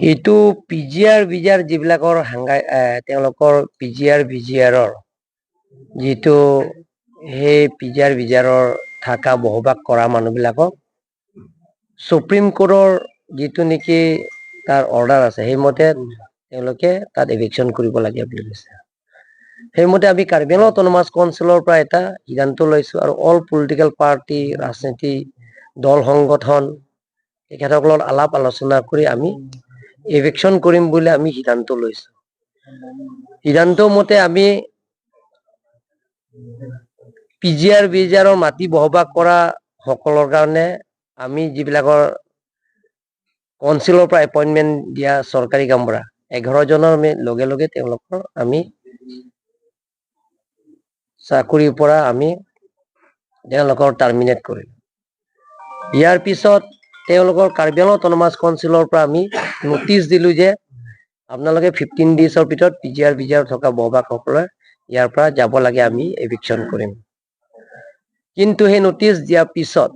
এইটো PGR BGR যিবিলাকৰ তেওঁলোকৰ পিজিআৰ বিজিআৰৰ যিটো সেই পিজিআৰ বিজিআৰৰ থকা বসবাস কৰা মানুহবিলাকক সুপ্ৰিম কোৰ্টৰ যিটো নেকি তাৰ অৰ্ডাৰ আছে সেইমতে তেওঁলোকে তাত এভিকশ্যন কৰিব লাগে বুলি কৈছে। সেইমতে আমি কাৰ্বি আংলং অটোনমাস কাউন্সিলৰ পৰা এটা সিদ্ধান্ত লৈছো আৰু অল পলিটিকেল পাৰ্টি ৰাজনীতি দল সংগঠন তেখেতসকলৰ আলাপ আলোচনা কৰি আমি এভিকশ্যন কৰিম বুলি আমি সিদ্ধান্ত লৈছো। সিদ্ধান্ত মতে আমি পিজিআৰ বিজিআৰৰ মাটি বসবাস কৰা সকলৰ কাৰণে আমি যিবিলাকৰ কাউন্সিলৰ পৰা এপইণ্টমেণ্ট দিয়া চৰকাৰী কামৰা 11 জনৰ লগে লগে তেওঁলোকৰ আমি চাকৰিৰ পৰা আমি তেওঁলোকৰ টাৰ্মিনেট কৰিম। ইয়াৰ পিছত তেওঁলোকৰ কাৰ্বি আংলং অটোনমাস কাউন্সিলৰ পৰা আমি নোটিছ দিলো যে আপোনালোকে 15 ডেজৰ ভিতৰত পিজিআৰ বিজিআৰ থকা বসবাসকলে ইয়াৰ পৰা যাব লাগে, আমি এভিকশ্যন কৰিম। কিন্তু সেই নোটিছ দিয়াৰ পিছত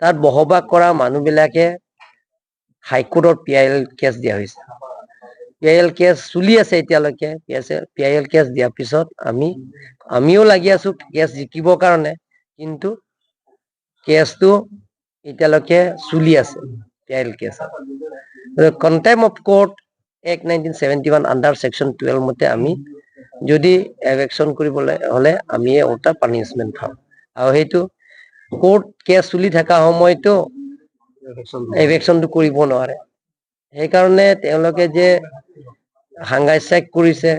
তাত বসবাস কৰা মানুহবিলাকে হাইকোৰ্টত PIL কেছ দিয়া হৈছে। PIL কেছ চলি আছে এতিয়ালৈকে। PIL কেছ দিয়াৰ পিছত আমিও লাগি আছো কেছ জিকিবৰ কাৰণে, কিন্তু কেছটো এতিয়ালৈকে চলি আছে। PIL case contempt of court act 1971 under section 12 মতে আমি যদি এভিকশ্যন কৰিবলৈ হলে আমি ওটা পানিশমেন্ট পাম, আৰু সেইটো কোৰ্ট কেছ চলি থকা সময়তো এভিকশ্যনটো কৰিব নোৱাৰে। সেইকাৰণে তেওঁলোকে যে হাংগাই ষ্ট্ৰাইক কৰিছে,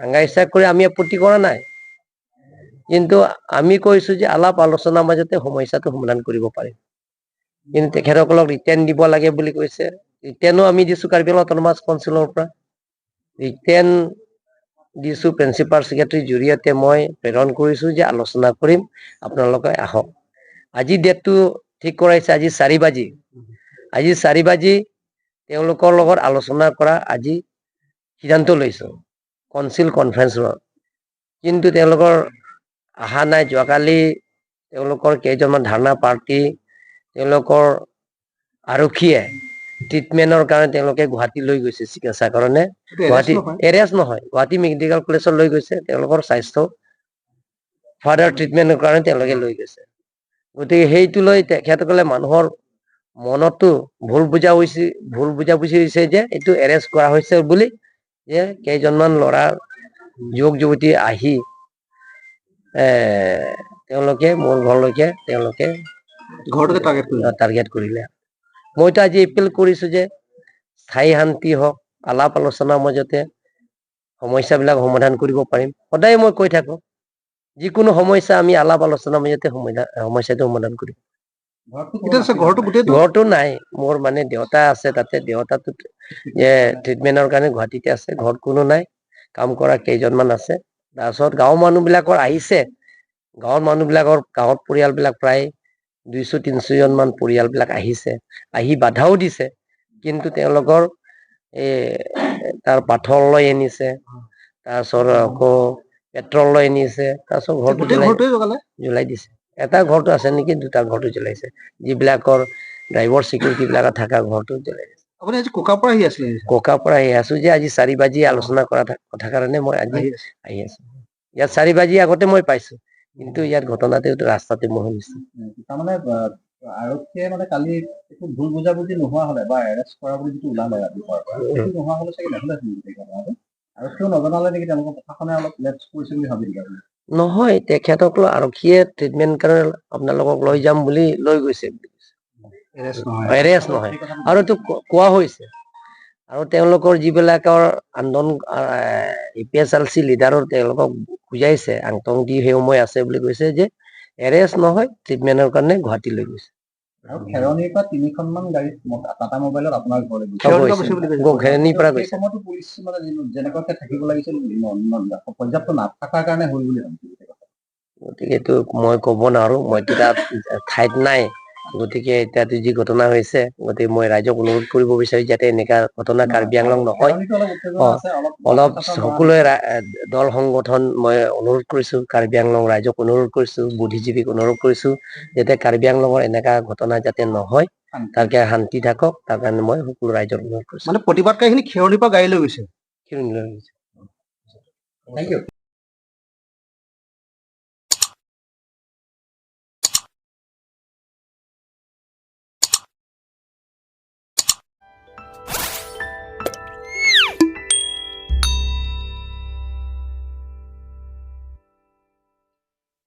হাংগাই ষ্ট্ৰাইক কৰি আমি আপত্তি কৰা নাই, কিন্তু আমি কৈছো যে আলাপ আলোচনাৰ মাজতে সমস্যাটো সমাধান কৰিব পাৰিম। কিন্তু তেখেতসকলক ৰিটাৰ্ণ দিব লাগে বুলি কৈছে। ৰিটাৰ্ণো আমি দিছো কাৰ্বি আংলং অটোনমাস কাউন্সিলৰ পৰা। ৰিটাৰ্ণ দিছো প্ৰিন্সিপাল ছেক্ৰেটাৰীৰ জৰিয়তে মই প্ৰেৰণ কৰিছো যে আলোচনা কৰিম, আপোনালোকে আহক। আজি ডেটটো ঠিক কৰাইছে, আজি 4 বাজি। আজি 4 বাজি তেওঁলোকৰ লগত আলোচনা কৰা আজি সিদ্ধান্ত লৈছো কাউন্সিল কনফাৰেন্স ৰুমত, কিন্তু তেওঁলোকৰ অহা নাই। যোৱাকালি তেওঁলোকৰ কেইজনমান ধাৰণা পাৰ্টি তেওঁলোকৰ আৰক্ষীয়ে ট্ৰিটমেন্টৰ কাৰণে তেওঁলোকে গুৱাহাটী লৈ গৈছে চিকিৎসাৰ কাৰণে। গুৱাহাটী এৰেষ্ট নহয়, গুৱাহাটী মেডিকেল কলেজত লৈ গৈছে। তেওঁলোকৰ স্বাস্থ্য ফাৰ্ডাৰ ট্ৰিটমেন্টৰ কাৰণে তেওঁলোকে লৈ গৈছে। গতিকে সেইটো লৈ তেখেতসকলে মানুহৰ মনতো ভুল বুজাবুজি হৈছে যে এইটো এৰেষ্ট কৰা হৈছে বুলি, যে কেইজনমান ল'ৰা যুৱক যুৱতী আহি তেওঁলোকে মোৰ ঘৰলৈকে তেওঁলোকে টাৰ্গেট কৰিলে। মইতো আজি এপিল কৰিছো যে স্থায়ী শান্তি হওক, আলাপ আলোচনাৰ মাজতে সমস্যাবিলাক সমাধান কৰিব পাৰিম। সদায় মই কৈ থাকো যিকোনো সমস্যা আমি আলাপ আলোচনাৰ মাজতে সমস্যাটো সমাধান কৰিম। ঘৰটো নাই মোৰ, মানে দেউতা আছে তাতে। দেউতাটো ট্ৰিটমেন্টৰ কাৰণে গুৱাহাটীতে আছে। ঘৰত কোনো নাই, কাম কৰা কেইজনমান আছে। তাৰপিছত গাঁৱৰ মানুহ বিলাকৰ আহিছে, গাঁৱৰ পৰিয়ালবিলাক প্ৰায় 200-300 জন মান পৰিয়ালবিলাক আহিছে, আহি বাধাও দিছে। কিন্তু তেওঁলোকৰ তাৰ পাথৰ লৈ আনিছে, তাৰপিছত আকৌ পেট্ৰল লৈ আনিছে, তাৰপিছত ঘৰটো জ্বলাই দিছে। এটা ঘৰটো আছে নেকি, 2টা ঘৰটো জ্বলাইছে। যিবিলাকৰ ড্ৰাইভাৰ চিকিউৰিটি বিলাক থকা ঘৰটো জ্বলাই দিছে। আপুনি আজি কোকাৰ পৰা আহি আছো যে আজি 4 বাজি আলোচনা কৰা কথা কাৰণে মই আজি আহি আছো। ইয়াত 4 বাজি আগতে মই পাইছো, কিন্তু ইয়াত ঘটনাটো ৰাস্তাতে মই শুনিছো। তাৰমানে আৰক্ষীয়ে মানে কালি একো ভুল বুজাবুজি নোহোৱা হলে বা এৰেষ্ট কৰা বুলি যিটো ওলালে ৰাতিপুৱাৰ পৰা, সেইটো নোহোৱা হলে চাগে নহলে আৰক্ষীয়েও নজনালে নেকি, তেওঁলোকৰ প্ৰশাসনে অলপ লেপছ কৰিছে বুলি ভাবি দিলে? নহয়, তেখেতসকল আৰক্ষীয়ে ট্ৰিটমেন্ট কাৰণে আপোনালোকক লৈ যাম বুলি লৈ গৈছে, এৰেষ্ট নহয়। আৰু এইটো কোৱা হৈছে, আৰু তেওঁলোকৰ যিবিলাকৰ আন্দোলন APSLC লিডাৰৰ তেওঁলোকক বুজাইছে, আংটং দি সেই সময় আছে বুলি কৈছে যে এৰেষ্ট নহয়, ট্ৰিটমেন্টৰ কাৰণে গুৱাহাটী লৈ গৈছে। আৰু খেৰণিৰ পৰা 3খনমান গাড়ী টাটা মোবাইলত আপোনাৰ ঘৰলৈ খেৰণিৰ পৰা গৈছে। পুলিচ মানে যেনেকুৱাকে থাকিব লাগিছিল পৰ্যাপ্ত নাথাকাৰ কাৰণে হল বুলি ভাবিছো। গতিকে এইটো মই ক'ব নোৱাৰো, মইতো তাত ঠাইত নাই। গতিকে এতিয়াতো যি ঘটনা হৈছে, গতিকে মই ৰাইজক অনুৰোধ কৰিব বিচাৰো যাতে এনেকা ঘটনা কাৰ্বি আংলং নহয়। অলপ সকলোৱে দল সংগঠন মই অনুৰোধ কৰিছো, কাৰ্বি আংলং ৰাইজক অনুৰোধ কৰিছো, বুদ্ধিজীৱীক অনুৰোধ কৰিছো, যাতে কাৰ্বি আংলঙৰ এনেকা ঘটনা যাতে নহয়। তাৰকে শান্তি থাকক তাৰ কাৰণে মই সকলো ৰাইজক অনুৰোধ কৰিছোঁ মানে প্ৰতিবাদকাৰীখিনি খেৰণিৰ পৰা গাড়ী লৈ গৈছে। কিয় নিলৈ গৈছে? Thank U